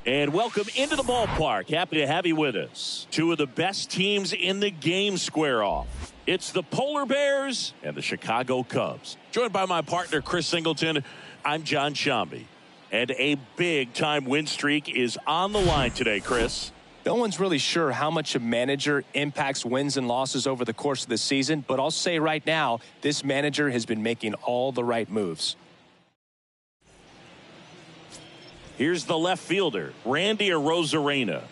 And welcome into the ballpark. Happy to have you with us. Two of the best teams in the game square off. It's the Polar Bears and the Chicago Cubs. Joined by my partner, Chris Singleton. I'm John Shambi. And a big-time win streak is on the line today, Chris. No one's really sure how much a manager impacts wins and losses over the course of the season, but I'll say right now, this manager has been making all the right moves. Here's the left fielder, Randy Arozarena.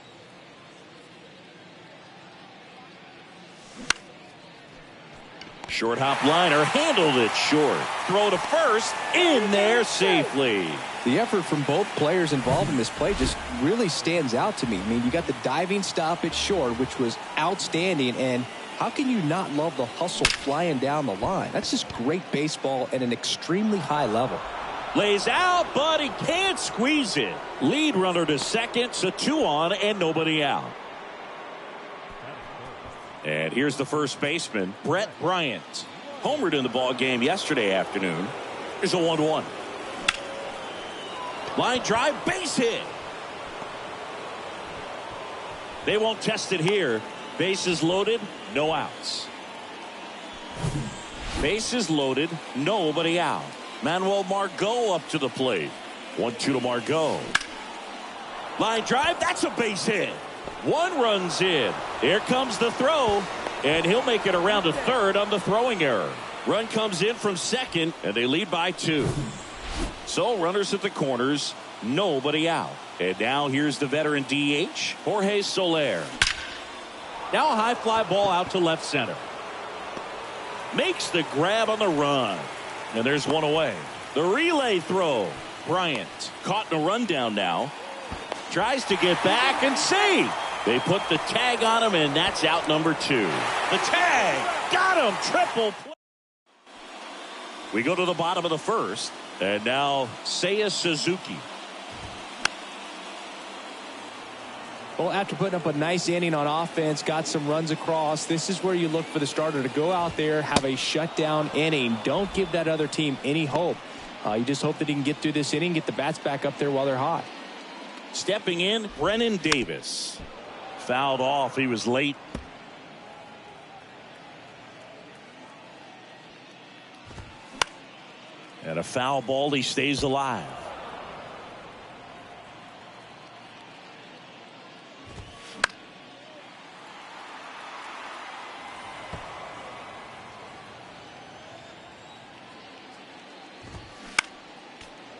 Short hop liner, handled it short. Throw to first, in there safely. The effort from both players involved in this play just really stands out to me. I mean, you got the diving stop at short, which was outstanding, and how can you not love the hustle flying down the line? That's just great baseball at an extremely high level. Lays out, but he can't squeeze it. Lead runner to second, so 2 on and nobody out. And here's the first baseman, Brett Bryant. Homered in the ball game yesterday afternoon. Here's a 1-1. Line drive, base hit. They won't test it here. Bases loaded, no outs. Bases loaded, nobody out. Manuel Margot up to the plate. 1-2 to Margot. Line drive, that's a base hit. 1 runs in. Here comes the throw, and he'll make it around to third on the throwing error. Run comes in from second, and they lead by 2. So runners at the corners, nobody out. And now here's the veteran DH, Jorge Soler. Now a high fly ball out to left center. Makes the grab on the run. And there's 1 away. The relay throw. Bryant caught in a rundown now. Tries to get back and save. They put the tag on him, and that's out number 2. The tag. Got him. Triple play. We go to the bottom of the first. And now Seiya Suzuki. Well, after putting up a nice inning on offense, got some runs across, this is where you look for the starter to go out there, have a shutdown inning. Don't give that other team any hope. You just hope that he can get through this inning, get the bats back up there while they're hot. Stepping in, Brennan Davis. Fouled off. He was late. And a foul ball. He stays alive.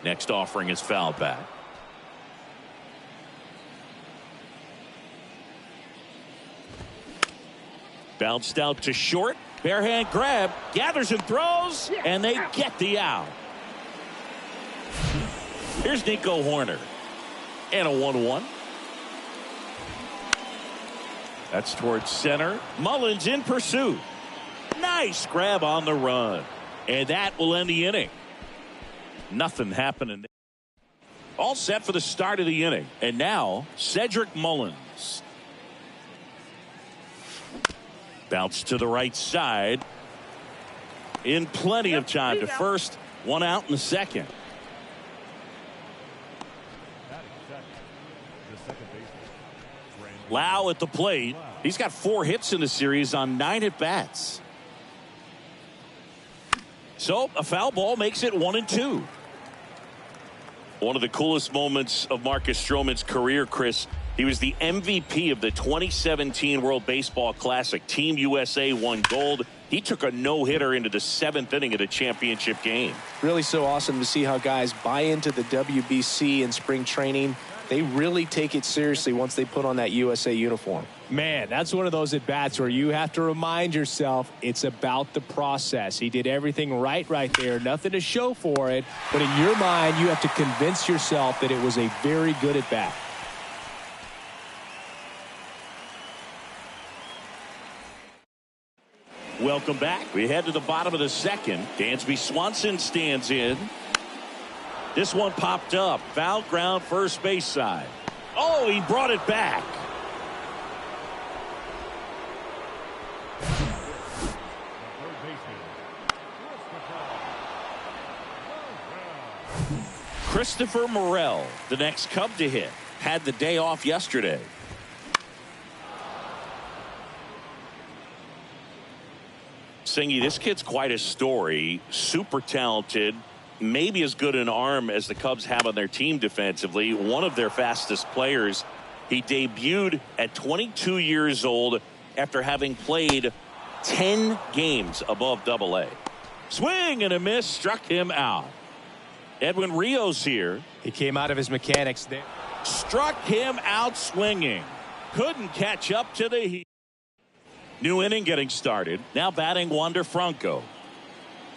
Next offering is fouled back. Bounced out to short. Bare hand grab. Gathers and throws. And they get the out. Here's Nico Horner. And a 1-1. That's towards center. Mullins in pursuit. Nice grab on the run. And that will end the inning. Nothing happening. All set for the start of the inning. And now Cedric Mullins. Bounce to the right side. In plenty of time to first. 1 out in the second. Lau at the plate. He's got 4 hits in the series on 9 at-bats. So a foul ball makes it 1-2. One of the coolest moments of Marcus Stroman's career, Chris. He was the MVP of the 2017 World Baseball Classic. Team USA won gold. He took a no-hitter into the 7th inning of the championship game. Really so awesome to see how guys buy into the WBC in spring training. They really take it seriously once they put on that USA uniform. Man, that's one of those at-bats where you have to remind yourself it's about the process. He did everything right there. Nothing to show for it. But in your mind, you have to convince yourself that it was a very good at-bat. Welcome back. We head to the bottom of the second. Dansby Swanson stands in. This one popped up. Foul ground first base side. Oh, he brought it back. Christopher Morel, the next Cub to hit. had the day off yesterday. Singy, this kid's quite a story. Super talented. Maybe as good an arm as the Cubs have on their team defensively. One of their fastest players. He debuted at 22 years old after having played 10 games above Double-A. Swing and a miss, struck him out. Edwin Rios here. He came out of his mechanics there. Struck him out swinging. Couldn't catch up to the heat. New inning getting started. Now batting Wander Franco.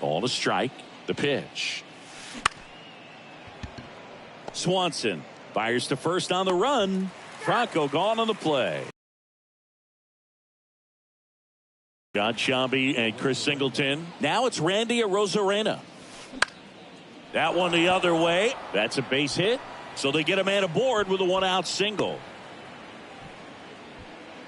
Ball to strike. The pitch. Swanson fires to first on the run. Franco gone on the play. John Shambi and Chris Singleton. Now it's Randy Arozarena. That one the other way. That's a base hit. So they get a man aboard with a one-out single.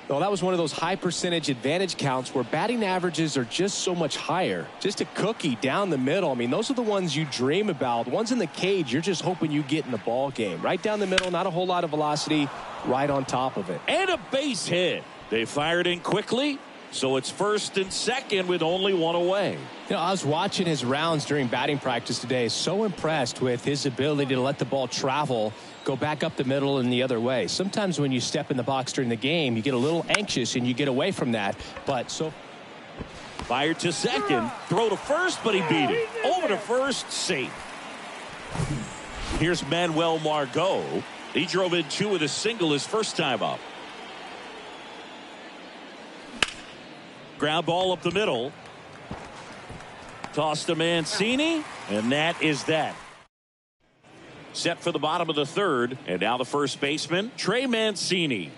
Well, that was one of those high percentage advantage counts where batting averages are just so much higher. Just a cookie down the middle. I mean, those are the ones you dream about. The ones in the cage, you're just hoping you get in the ball game. Right down the middle, not a whole lot of velocity, right on top of it. And a base hit. They fired in quickly, so it's first and second with only one away. You know, I was watching his rounds during batting practice today. So impressed with his ability to let the ball travel, go back up the middle and the other way. Sometimes when you step in the box during the game, you get a little anxious and you get away from that. But so fired to second, throw to first, but he beat it. Over to first, safe. Here's Manuel Margot. He drove in two with a single his first time up. Ground ball up the middle. Toss to Mancini, and that is that. Set for the bottom of the third, and now the first baseman, Trey Mancini.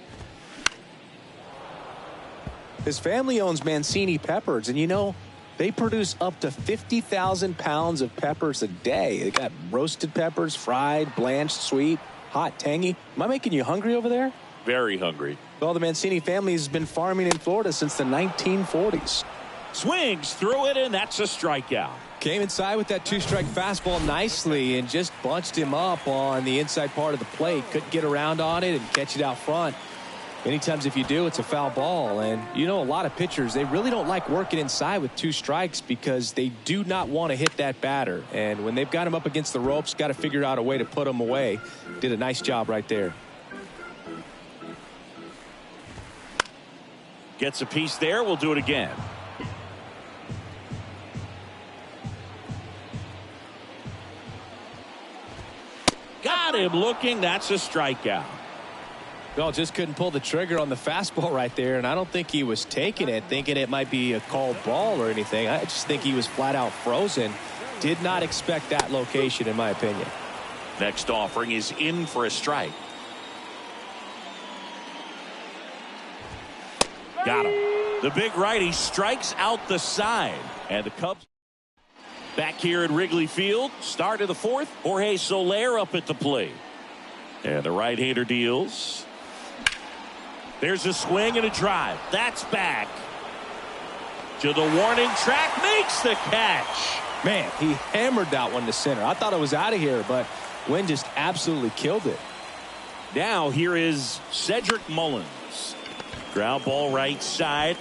His family owns Mancini Peppers, and you know, they produce up to 50,000 pounds of peppers a day. They got roasted peppers, fried, blanched, sweet, hot, tangy. Am I making you hungry over there? Very hungry. Well, the Mancini family has been farming in Florida since the 1940s. Swings through it, and that's a strikeout. Came inside with that two-strike fastball nicely and just bunched him up on the inside part of the plate. Couldn't get around on it and catch it out front. Many times if you do, it's a foul ball. And you know, a lot of pitchers, they really don't like working inside with two strikes because they do not want to hit that batter. And when they've got him up against the ropes, got to figure out a way to put him away. Did a nice job right there. Gets a piece there. We'll do it again. Got him looking. That's a strikeout. Well, just couldn't pull the trigger on the fastball right there, and I don't think he was taking it, thinking it might be a called ball or anything. I just think he was flat out frozen. Did not expect that location, in my opinion. Next offering is in for a strike. Got him. The big righty strikes out the side, and the Cubs back here at Wrigley Field. Start of the fourth. Jorge Soler up at the plate. And the right-hander deals. There's a swing and a drive. That's back to the warning track. Makes the catch. Man, he hammered that one to center. I thought it was out of here, but Wynn just absolutely killed it. Now here is Cedric Mullins. Ground ball right side.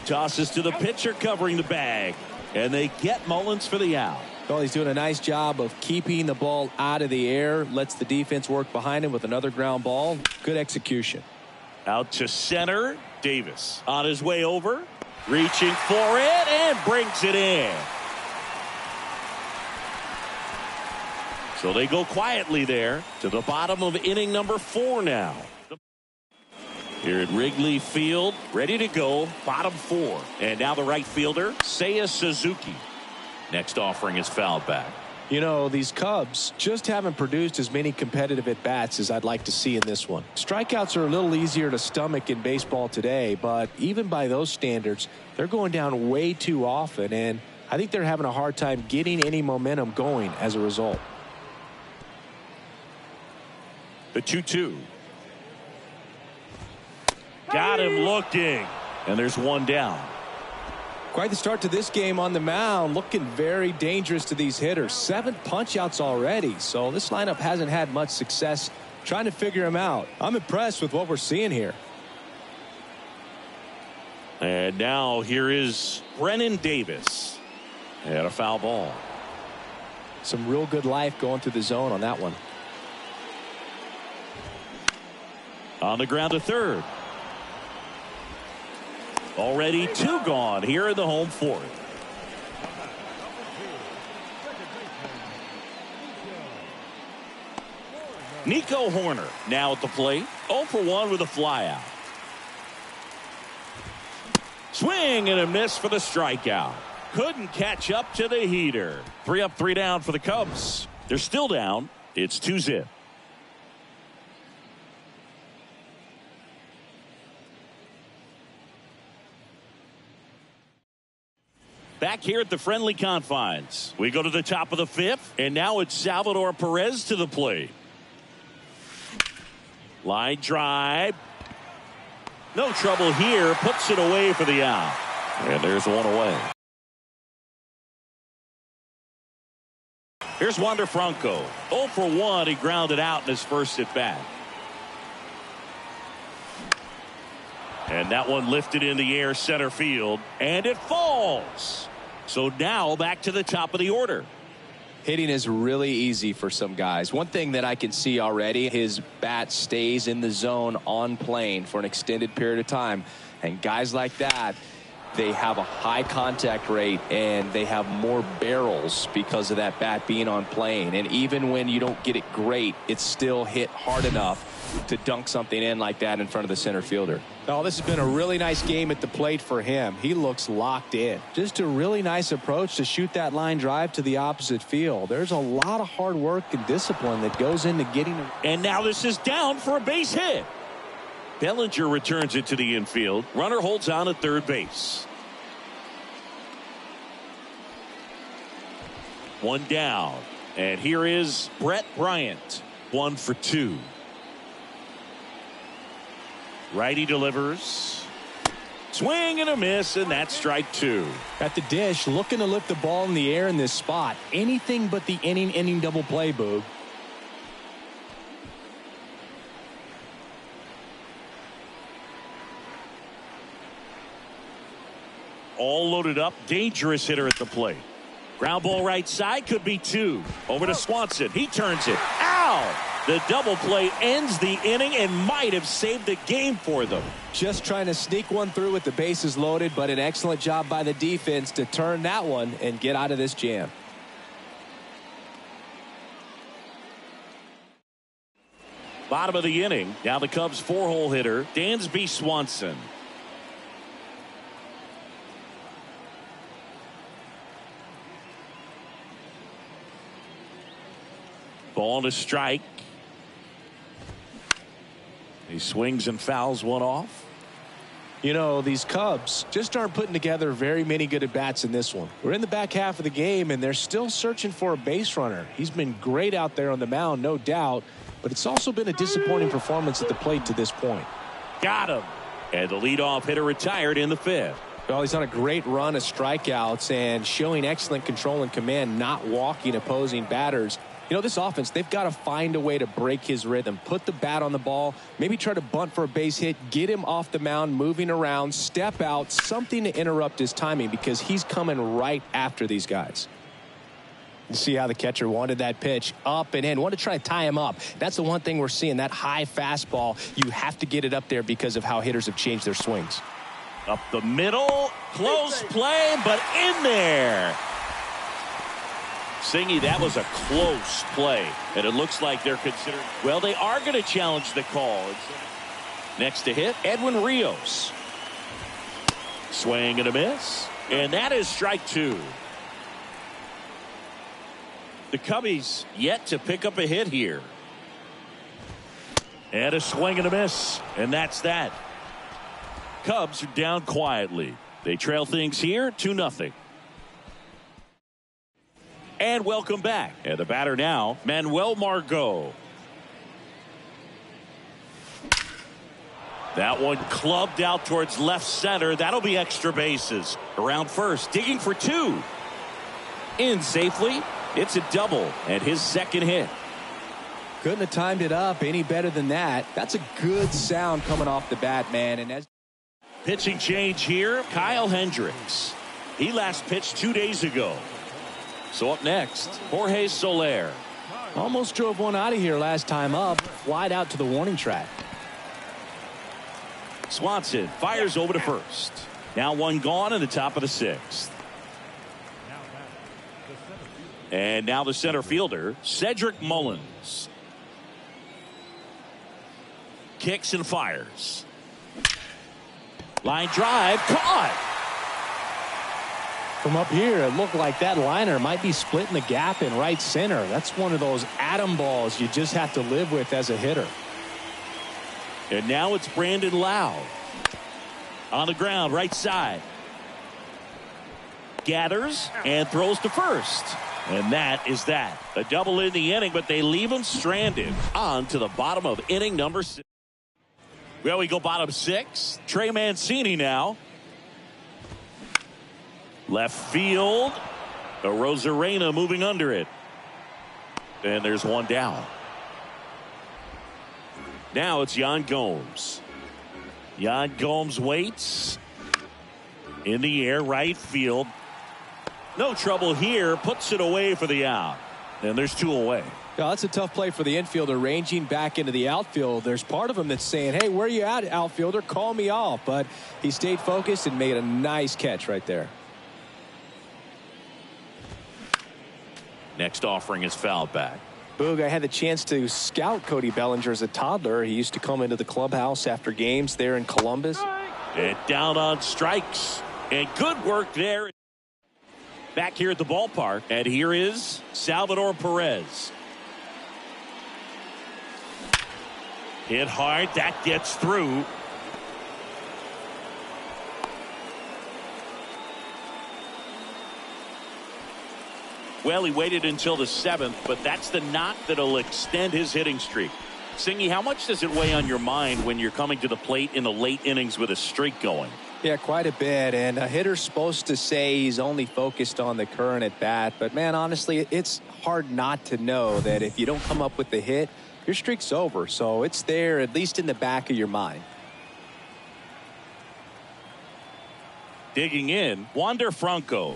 Tosses to the pitcher covering the bag. And they get Mullins for the out. Well, he's doing a nice job of keeping the ball out of the air. Lets the defense work behind him with another ground ball. Good execution. Out to center. Davis on his way over. Reaching for it and brings it in. So they go quietly there to the bottom of inning number 4 now. Here at Wrigley Field, ready to go, bottom 4. And now the right fielder, Seiya Suzuki. Next offering is fouled back. You know, these Cubs just haven't produced as many competitive at-bats as I'd like to see in this one. Strikeouts are a little easier to stomach in baseball today, but even by those standards, they're going down way too often, and I think they're having a hard time getting any momentum going as a result. The 2-2. Got him looking, and there's one down. Quite the start to this game on the mound, looking very dangerous to these hitters. 7 punch outs already, so this lineup hasn't had much success trying to figure him out. I'm impressed with what we're seeing here. And now here is Brennan Davis. And a foul ball. Some real good life going through the zone on that one. On the ground to third. Already 2 gone here in the home fourth. Nico Horner now at the plate. 0 for 1 with a flyout. Swing and a miss for the strikeout. Couldn't catch up to the heater. 3 up, 3 down for the Cubs. They're still down. It's 2-zip. Back here at the friendly confines. We go to the top of the 5th, and now it's Salvador Perez to the plate. Line drive. No trouble here. Puts it away for the out. And there's one away. Here's Wander Franco. 0 for 1. He grounded out in his first at bat. And that one lifted in the air center field. And it falls. So now back to the top of the order. Hitting is really easy for some guys. One thing that I can see already, his bat stays in the zone on plane for an extended period of time. And guys like that, they have a high contact rate and they have more barrels because of that bat being on plane. And even when you don't get it great, it's still hit hard enough to dunk something in like that in front of the center fielder. Oh, this has been a really nice game at the plate for him. He looks locked in. Just a really nice approach to shoot that line drive to the opposite field. There's a lot of hard work and discipline that goes into getting him. And now this is down for a base hit. Bellinger returns it to the infield. Runner holds on at third base. 1 down. And here is Brett Bryant. 1 for 2. Righty delivers. Swing and a miss, and that's strike 2. At the dish, looking to lift the ball in the air in this spot. Anything but the inning double play, Boog. All loaded up. Dangerous hitter at the plate. Ground ball right side, could be 2. Over to Swanson. He turns it. Ow! The double play ends the inning and might have saved the game for them. Just trying to sneak one through with the bases loaded, but an excellent job by the defense to turn that one and get out of this jam. Bottom of the inning. Now the Cubs 4-hole hitter, Dansby Swanson. Ball to strike. He swings and fouls one off. You know, these Cubs just aren't putting together very many good at-bats in this one. We're in the back half of the game, and they're still searching for a base runner. He's been great out there on the mound, no doubt, but it's also been a disappointing performance at the plate to this point. Got him. And the leadoff hitter retired in the 5th. Well, he's on a great run of strikeouts and showing excellent control and command, not walking opposing batters. You know, this offense, they've got to find a way to break his rhythm, put the bat on the ball, maybe try to bunt for a base hit, get him off the mound, moving around, step out, something to interrupt his timing because he's coming right after these guys. You see how the catcher wanted that pitch up and in, wanted to try to tie him up. That's the one thing we're seeing, that high fastball. You have to get it up there because of how hitters have changed their swings. Up the middle, close play, but in there. Singy, that was a close play, and it looks like they're considering. Well, they are going to challenge the call. Next to hit, Edwin Rios. Swing and a miss, and that is strike 2. The Cubbies yet to pick up a hit here. And a swing and a miss, and that's that. Cubs are down quietly. They trail things here 2-0. And welcome back. And the batter now, Manuel Margot. That one clubbed out towards left center. That'll be extra bases. Around first, digging for 2. In safely. It's a double and his second hit. Couldn't have timed it up any better than that. That's a good sound coming off the bat, man. And as pitching change here, Kyle Hendricks. He last pitched 2 days ago. So up next, Jorge Soler. Almost drove one out of here last time up. Flied out to the warning track. Swanson fires over to first. Now one gone in the top of the sixth. And now the center fielder, Cedric Mullins. Kicks and fires. Line drive, caught. From up here, it looked like that liner might be splitting the gap in right center. That's one of those atom balls you just have to live with as a hitter. And now it's Brandon Lau. On the ground, right side. Gathers and throws to first. And that is that. A double in the inning, but they leave him stranded. On to the bottom of inning number 6. Well, we go bottom 6. Trey Mancini now. Left field. Arozarena moving under it. And there's one down. Now it's Yan Gomes. Yan Gomes waits. In the air, right field. No trouble here. Puts it away for the out. And there's 2 away. Yeah, that's a tough play for the infielder, ranging back into the outfield. There's part of him that's saying, hey, where are you at, outfielder? Call me off. But he stayed focused and made a nice catch right there. Next offering is fouled back. Boog, I had the chance to scout Cody Bellinger as a toddler. He used to come into the clubhouse after games there in Columbus. And down on strikes. And good work there. Back here at the ballpark. And here is Salvador Perez. Hit hard. That gets through. Well, he waited until the 7th, but that's the knock that'll extend his hitting streak. Singy, how much does it weigh on your mind when you're coming to the plate in the late innings with a streak going? Yeah, quite a bit. And a hitter's supposed to say he's only focused on the current at bat. But, man, honestly, it's hard not to know that if you don't come up with the hit, your streak's over. So it's there, at least in the back of your mind. Digging in, Wander Franco.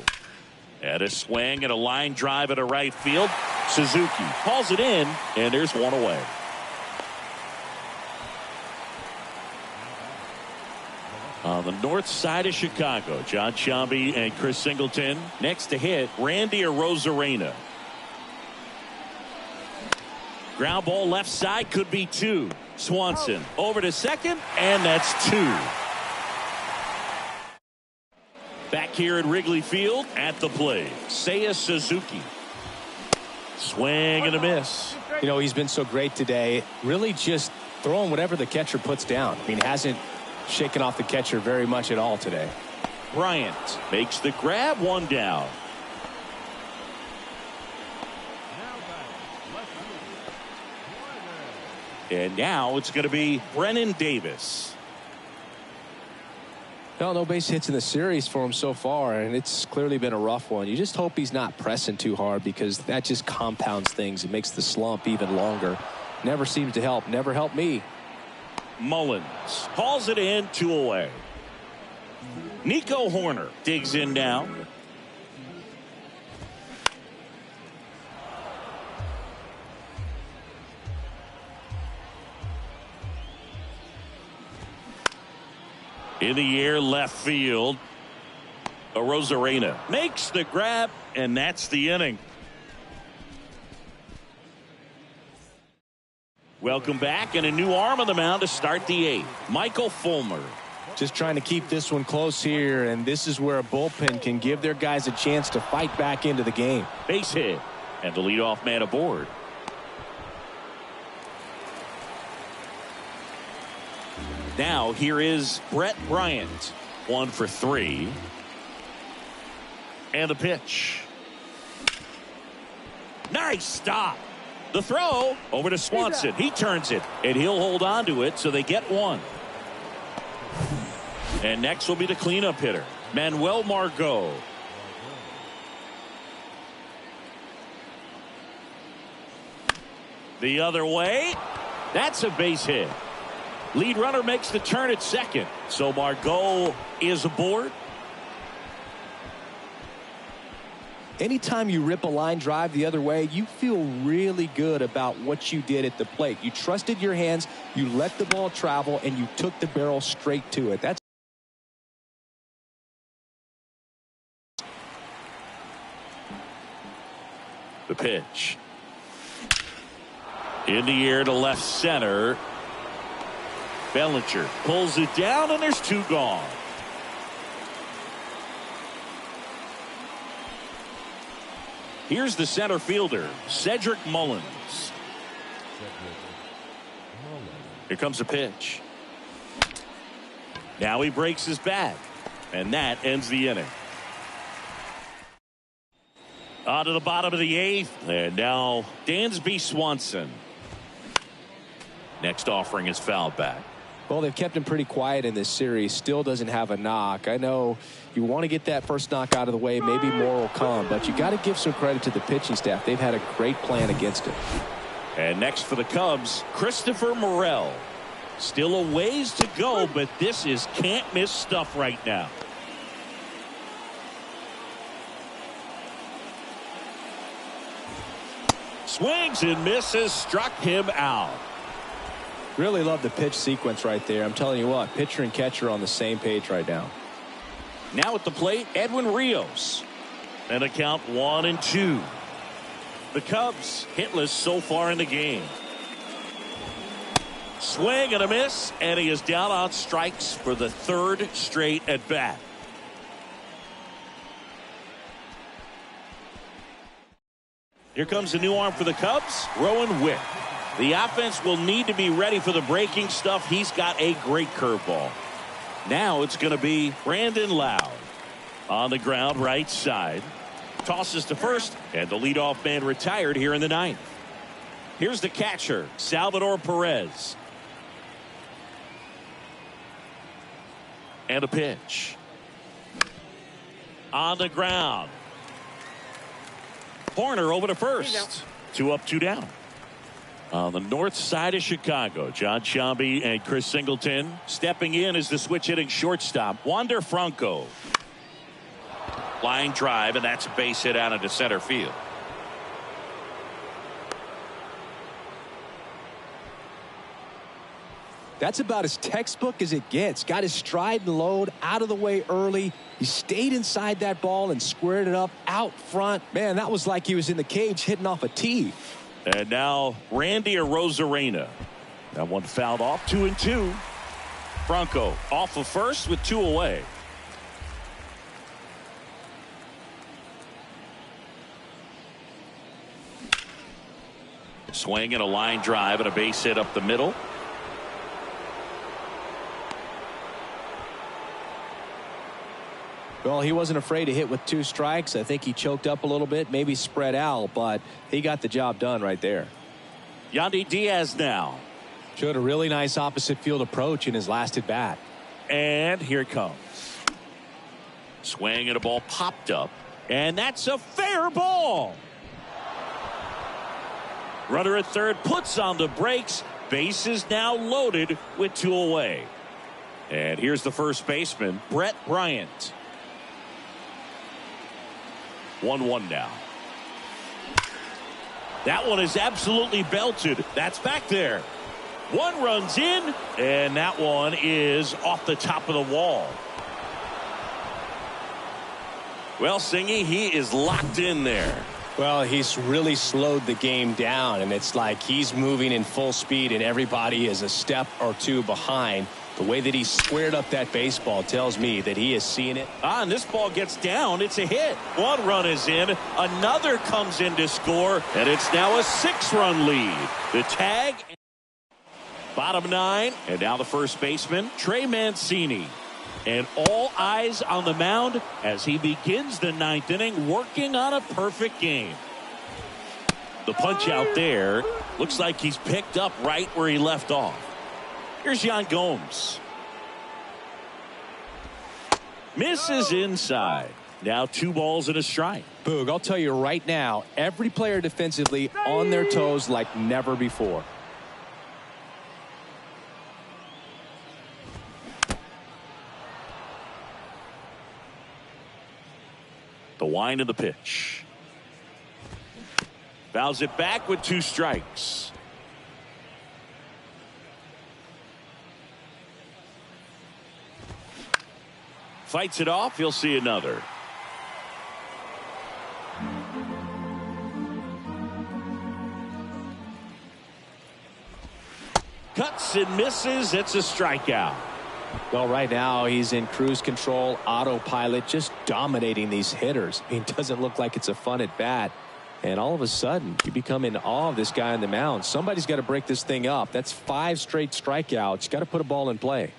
At a swing and a line drive at a right field. Suzuki calls it in, and there's one away. On the north side of Chicago, John Sciambi and Chris Singleton. Next to hit, Randy Arozarena. Ground ball left side, could be 2. Swanson over to second, and that's 2. Back here at Wrigley Field, at the plate, Seiya Suzuki. Swing and a miss. You know, he's been so great today. Really just throwing whatever the catcher puts down. I mean, hasn't shaken off the catcher very much at all today. Bryant makes the grab, 1 down. And now it's going to be Brennan Davis. Well, no base hits in the series for him so far, and it's clearly been a rough one. You just hope he's not pressing too hard, because that just compounds things. It makes the slump even longer. Never seems to help. Never helped me. Mullins hauls it in, 2 away. Nico Horner digs in now. In the air, left field. Arozarena makes the grab, and that's the inning. Welcome back, and a new arm on the mound to start the 8th. Michael Fulmer. Just trying to keep this one close here, and this is where a bullpen can give their guys a chance to fight back into the game. Base hit, and the leadoff man aboard. Now here is Brett Bryant. 1 for 3. And the pitch. Nice stop. The throw over to Swanson. He turns it, and he'll hold on to it, so they get 1. And next will be the cleanup hitter, Manuel Margot. The other way. That's a base hit. Lead runner makes the turn at second. So Margot is aboard. Anytime you rip a line drive the other way, you feel really good about what you did at the plate. You trusted your hands, you let the ball travel, and you took the barrel straight to it. That's the pitch. In the air to left center. Bellinger pulls it down, and there's two gone. Here's the center fielder, Cedric Mullins. Here comes a pitch. Now he breaks his back, and that ends the inning. On to the bottom of the eighth, and now Dansby Swanson. Next offering is fouled back. Well, they've kept him pretty quiet in this series. Still doesn't have a knock. I know you want to get that first knock out of the way. Maybe more will come, but you got to give some credit to the pitching staff. They've had a great plan against him. And next for the Cubs, Christopher Morel. Still a ways to go, but this is can't miss stuff right now. Swings and misses, struck him out. Really love the pitch sequence right there. I'm telling you what, pitcher and catcher on the same page right now. Now at the plate, Edwin Rios. And a count 1-2. The Cubs hitless so far in the game. Swing and a miss, and he is down on strikes for the third straight at bat. Here comes a new arm for the Cubs, Rowan Wick. The offense will need to be ready for the breaking stuff. He's got a great curveball. Now it's going to be Brandon Loud. On the ground, right side. Tosses to first, and the leadoff man retired here in the ninth. Here's the catcher, Salvador Perez. And a pitch. On the ground. Horner over to first. 2 up, 2 down. On the north side of Chicago, John Sciambi and Chris Singleton. Stepping in as the switch hitting shortstop, Wander Franco. Line drive, and that's a base hit out into center field. That's about as textbook as it gets. Got his stride and load out of the way early. He stayed inside that ball and squared it up out front. Man, that was like he was in the cage hitting off a tee. And now Randy Arozarena. That one fouled off. 2-2. Franco off of first with 2 away. Swing and a line drive and a base hit up the middle. Well, he wasn't afraid to hit with 2 strikes. I think he choked up a little bit, maybe spread out, but he got the job done right there. Yandy Diaz now. Showed a really nice opposite field approach in his last at bat. And here it comes. Swing and a ball popped up. And that's a fair ball. Runner at third puts on the brakes. Base is now loaded with 2 away. And here's the first baseman, Brett Bryant. 1-1 now. That one is absolutely belted. That's back there. 1 runs in, and that one is off the top of the wall. Well, Singy, he is locked in there. Well, he's really slowed the game down, and it's like he's moving in full speed, and everybody is a step or 2 behind. The way that he squared up that baseball tells me that he is seeing it. And this ball gets down. It's a hit. 1 run is in. Another comes in to score, and it's now a 6-run lead. The tag. Bottom 9, and now the first baseman, Trey Mancini. And all eyes on the mound as he begins the 9th inning, working on a perfect game. The punch out there looks like he's picked up right where he left off. Here's Yan Gomes. Misses inside. Now 2 balls and a strike. Boog, I'll tell you right now, every player defensively on their toes like never before. The wind of the pitch. Fouls it back with 2 strikes. Fights it off. He'll see another. Cuts and misses. It's a strikeout. Well, right now he's in cruise control, autopilot, just dominating these hitters. I mean, it doesn't look like it's a fun at bat. And all of a sudden, you become in awe of this guy on the mound. Somebody's got to break this thing up. That's 5 straight strikeouts. Got to put a ball in play.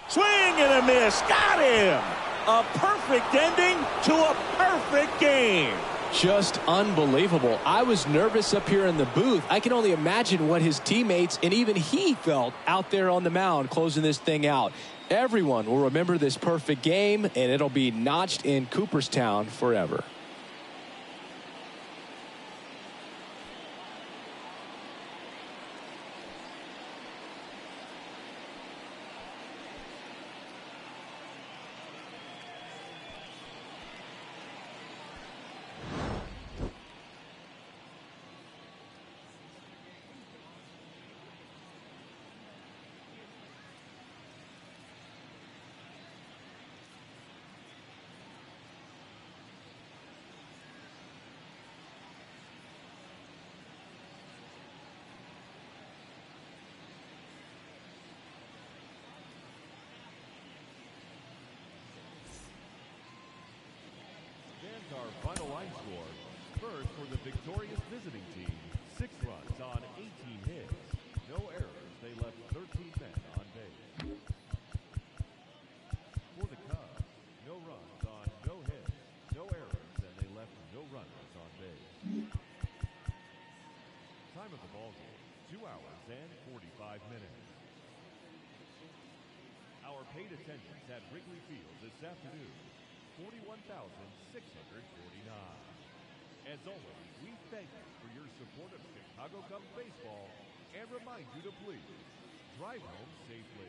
Swing and a miss. Got him. A perfect ending to a perfect game. Just unbelievable. I was nervous up here in the booth. I can only imagine what his teammates and even he felt out there on the mound closing this thing out. Everyone will remember this perfect game, and it'll be notched in Cooperstown forever. Our final line score. First for the victorious visiting team, 6 runs on 18 hits. No errors. They left 13 men on base. For the Cubs, no runs on no hits, no errors, and they left no runners on base. Time of the ball game, 2 hours and 45 minutes. Our paid attendance at Wrigley Field this afternoon, 41,649. As always, we thank you for your support of Chicago Cubs baseball and remind you to please drive home safely.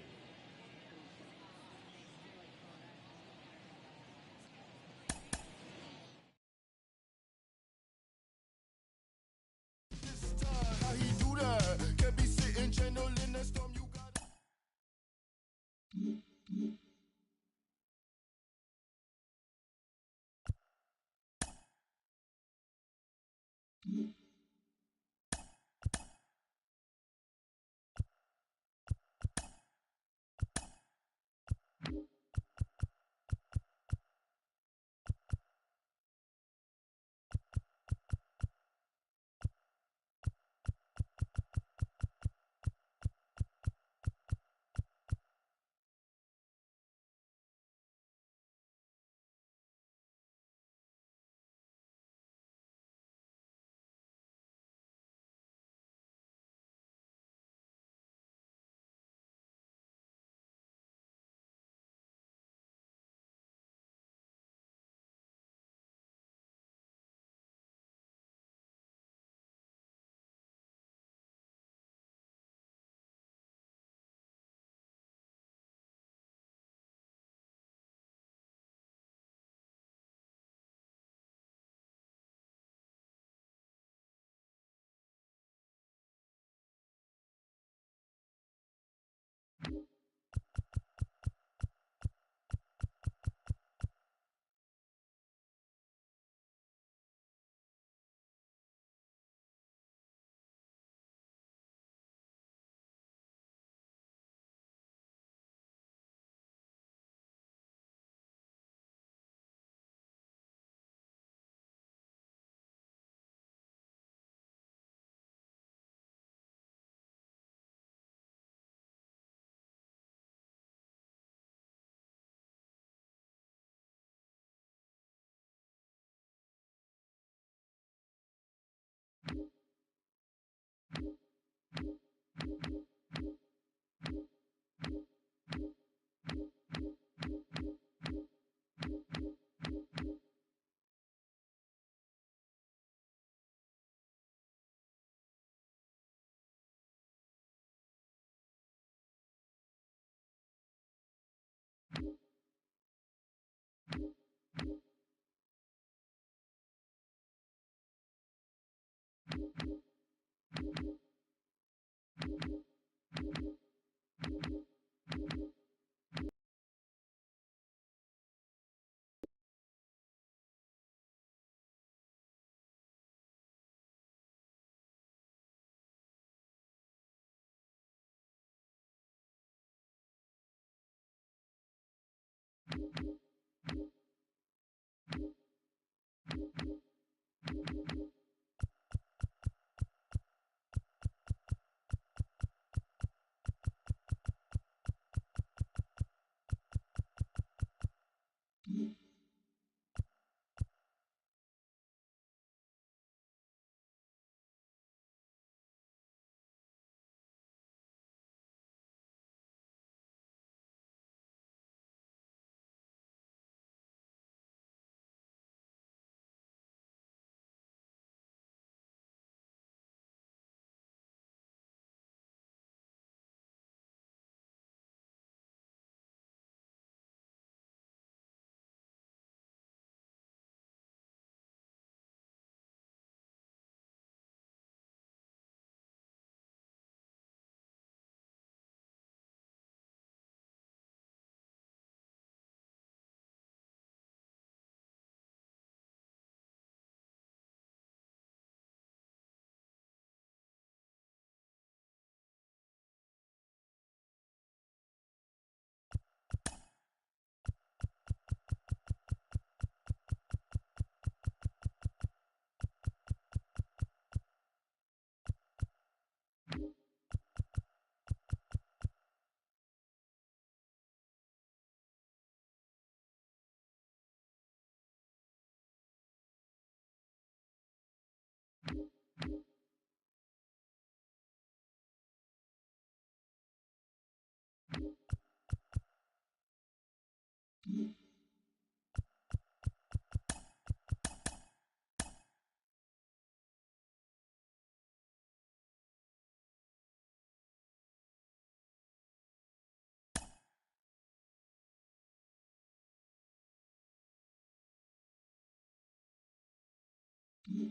Mm-hmm.